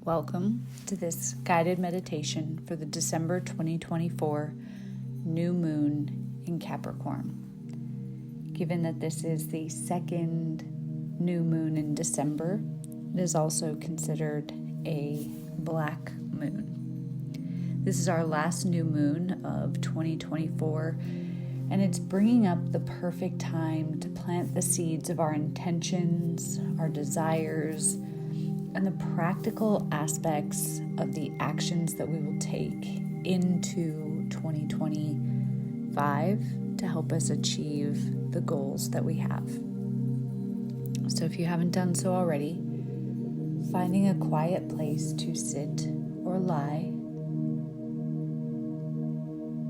Welcome to this guided meditation for the December 2024 new moon in Capricorn. Given that this is the second new moon in December, it is also considered a black moon. This is our last new moon of 2024, and it's bringing up the perfect time to plant the seeds of our intentions, our desires, and the practical aspects of the actions that we will take into 2025 to help us achieve the goals that we have. So if you haven't done so already, finding a quiet place to sit or lie,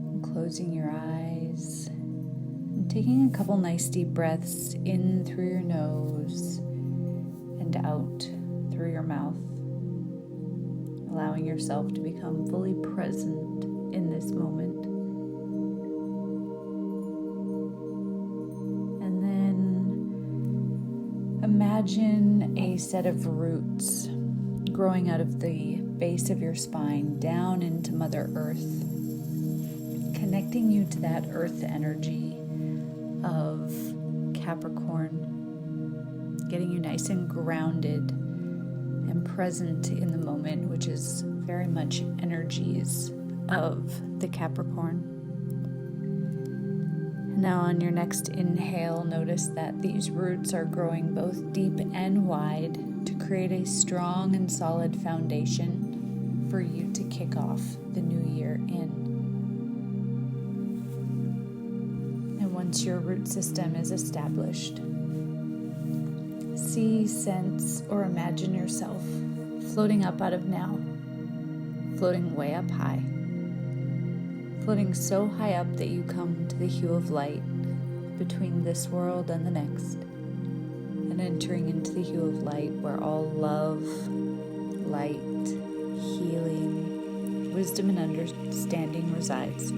and closing your eyes, and taking a couple nice deep breaths in through your nose and out through your mouth, allowing yourself to become fully present in this moment. And then imagine a set of roots growing out of the base of your spine down into Mother Earth, connecting you to that earth energy of Capricorn, getting you nice and grounded and present in the moment, which is very much energies of the Capricorn. Now on your next inhale, notice that these roots are growing both deep and wide to create a strong and solid foundation for you to kick off the new year in. And once your root system is established, see, sense, or imagine yourself floating up out of now, floating way up high, floating so high up that you come to the hue of light between this world and the next, and entering into the hue of light where all love, light, healing, wisdom, and understanding resides,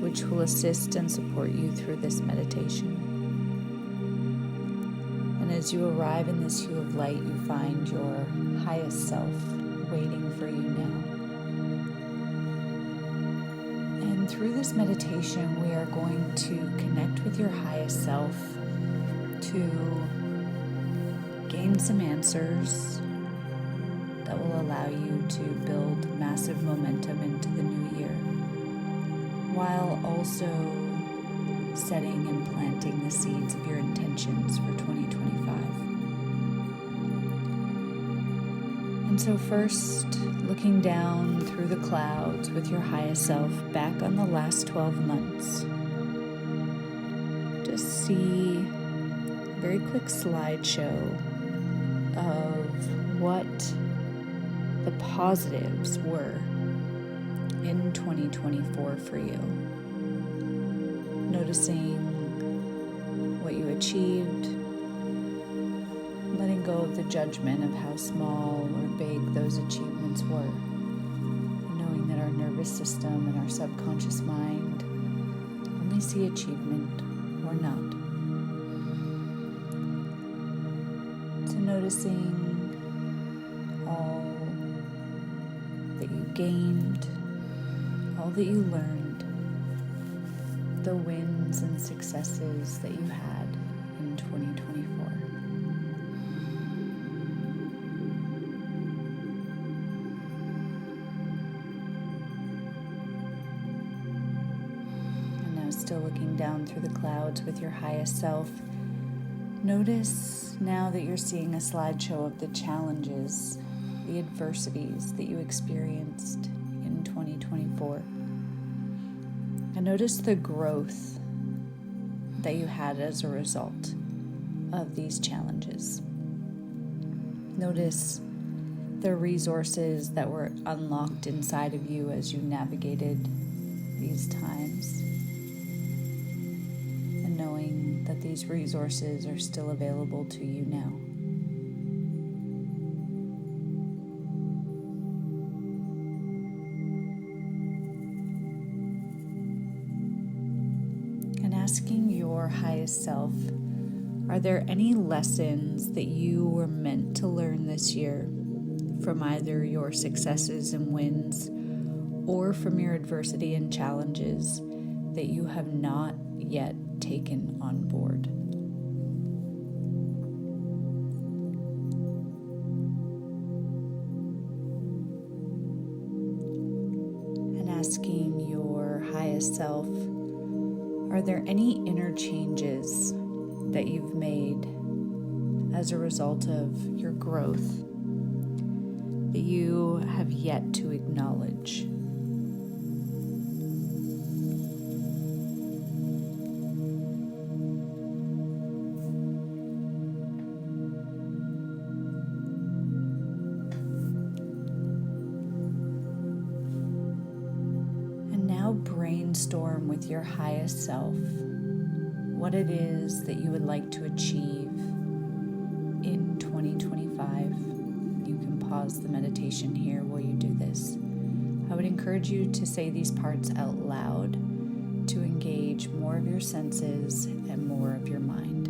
which will assist and support you through this meditation. And as you arrive in this hue of light, you find your highest self waiting for you now. And through this meditation, we are going to connect with your highest self to gain some answers that will allow you to build massive momentum into the new year, while also setting and planting the seeds of your intentions for 2025. And so first, looking down through the clouds with your highest self back on the last 12 months, just see a very quick slideshow of what the positives were in 2024 for you. Noticing what you achieved, letting go of the judgment of how small or big those achievements were, and knowing that our nervous system and our subconscious mind only see achievement or not. So noticing all that you gained, all that you learned, the wins and successes that you had in 2024. And now still looking down through the clouds with your highest self, notice now that you're seeing a slideshow of the challenges, the adversities that you experienced in 2024. And notice the growth that you had as a result of these challenges. Notice the resources that were unlocked inside of you as you navigated these times, and knowing that these resources are still available to you now. Asking your highest self, are there any lessons that you were meant to learn this year from either your successes and wins or from your adversity and challenges that you have not yet taken on board. And asking your highest self, are there any inner changes that you've made as a result of your growth that you have yet to acknowledge? And now brainstorm with your highest self what it is that you would like to achieve in 2025. You can pause the meditation here while you do this. I would encourage you to say these parts out loud to engage more of your senses and more of your mind.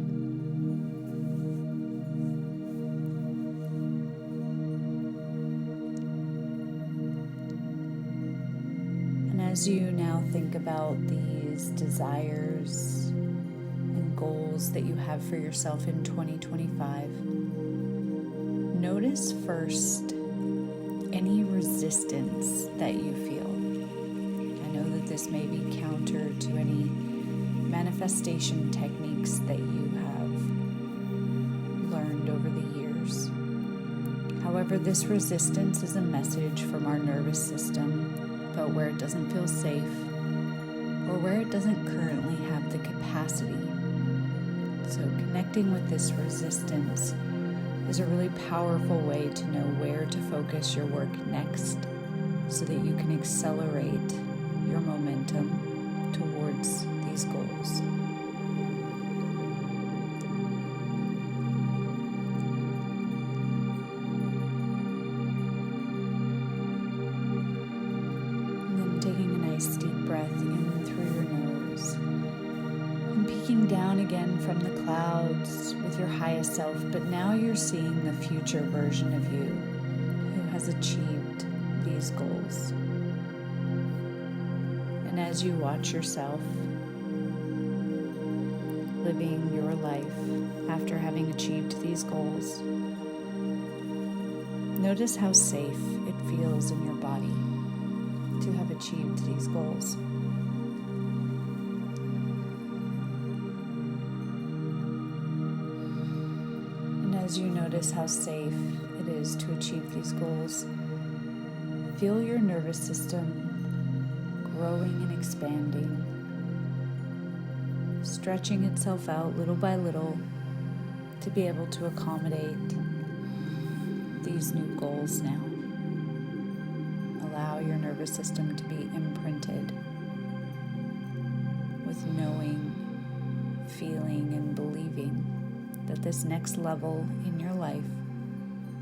And as you now think about these desires and goals that you have for yourself in 2025, notice first any resistance that you feel. I know that this may be counter to any manifestation techniques that you have learned over the years. However, this resistance is a message from our nervous system about where it doesn't feel safe or where it doesn't currently have the capacity. So connecting with this resistance is a really powerful way to know where to focus your work next so that you can accelerate your momentum towards these goals. And then taking a nice deep breath in through your nose and peeking down again from the clouds with your highest self, but now you're seeing the future version of you who has achieved these goals. And as you watch yourself living your life after having achieved these goals, notice how safe it feels in your body to have achieved these goals. As you notice how safe it is to achieve these goals, feel your nervous system growing and expanding, stretching itself out little by little to be able to accommodate these new goals now. Allow your nervous system to be imprinted with knowing, feeling, and believing that this next level in your life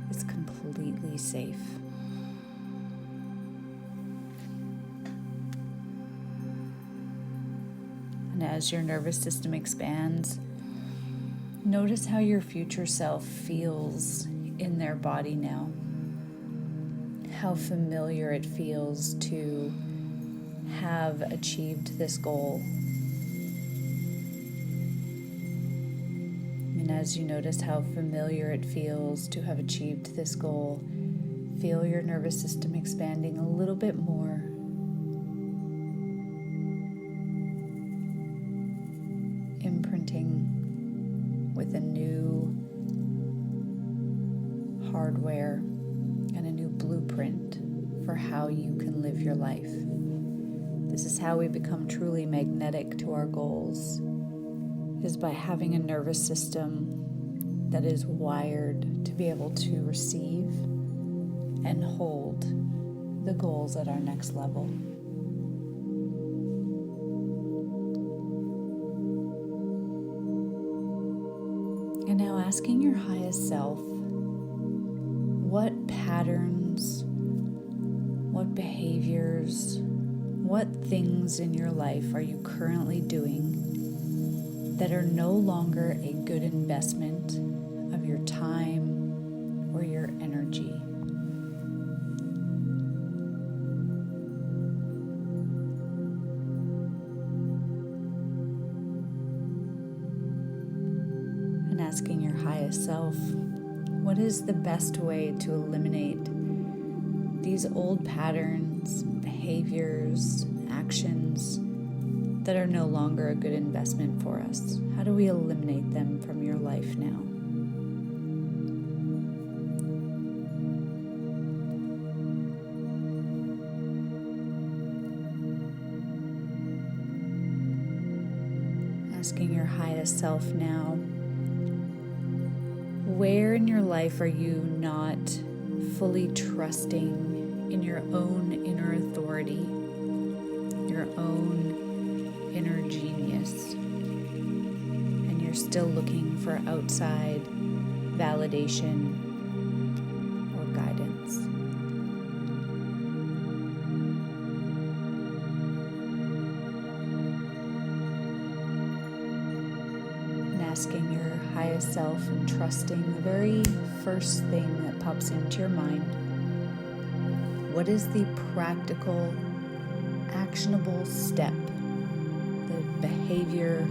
is completely safe. And as your nervous system expands, notice how your future self feels in their body now. How familiar it feels to have achieved this goal. And as you notice how familiar it feels to have achieved this goal, feel your nervous system expanding a little bit more. Imprinting with a new hardware and a new blueprint for how you can live your life. This is how we become truly magnetic to our goals, is by having a nervous system that is wired to be able to receive and hold the goals at our next level. And now asking your highest self, what patterns, what behaviors, what things in your life are you currently doing that are no longer a good investment of your time or your energy? asking your highest self, what is the best way to eliminate these old patterns, behaviors, actions that are no longer a good investment for us? How do we eliminate them from your life now? Asking your highest self now, where in your life are you not fully trusting in your own inner authority, your own inner genius, and you're still looking for outside validation or guidance? Asking your highest self and trusting the very first thing that pops into your mind. What is the practical, actionable step, the behavior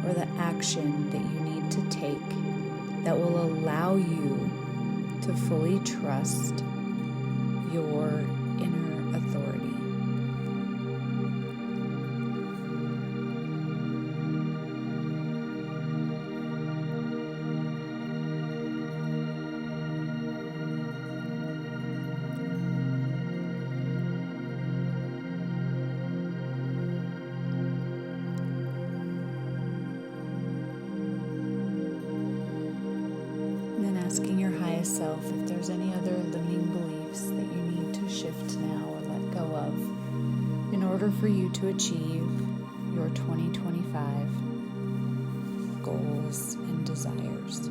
or the action that you need to take that will allow you to fully trust your inner authority? Asking your highest self if there's any other limiting beliefs that you need to shift now or let go of in order for you to achieve your 2025 goals and desires.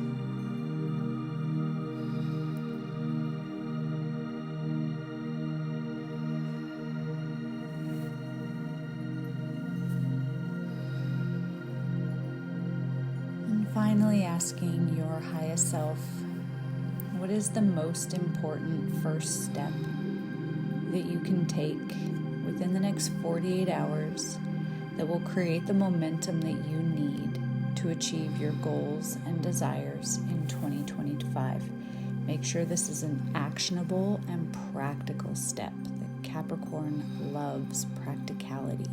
And finally, asking your highest self, what is the most important first step that you can take within the next 48 hours that will create the momentum that you need to achieve your goals and desires in 2025? Make sure this is an actionable and practical step. That Capricorn loves practicality.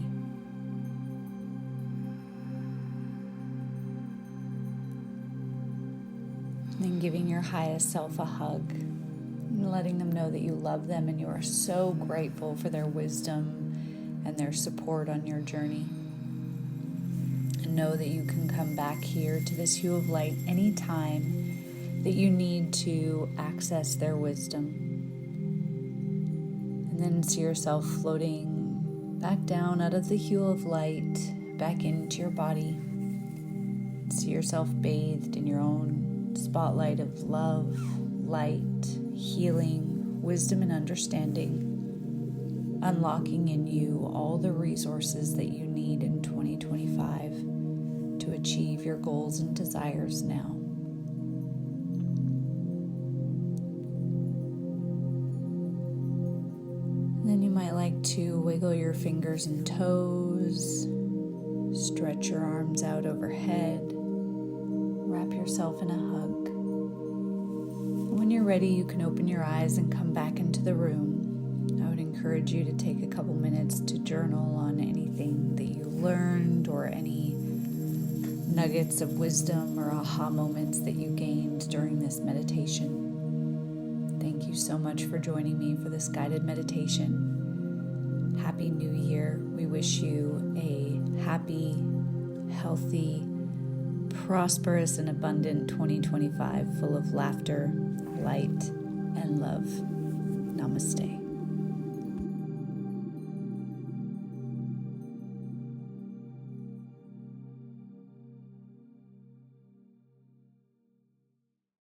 And giving your highest self a hug and letting them know that you love them and you are so grateful for their wisdom and their support on your journey. And know that you can come back here to this hue of light anytime that you need to access their wisdom. And then see yourself floating back down out of the hue of light, back into your body. See yourself bathed in your own spotlight of love, light, healing, wisdom, and understanding, unlocking in you all the resources that you need in 2025 to achieve your goals and desires now. And then you might like to wiggle your fingers and toes, stretch your arms out overhead, wrap yourself in a hug. And when you're ready, you can open your eyes and come back into the room. I would encourage you to take a couple minutes to journal on anything that you learned or any nuggets of wisdom or aha moments that you gained during this meditation. Thank you so much for joining me for this guided meditation. Happy New Year. We wish you a happy, healthy, prosperous and abundant 2025 full of laughter, light, and love. Namaste.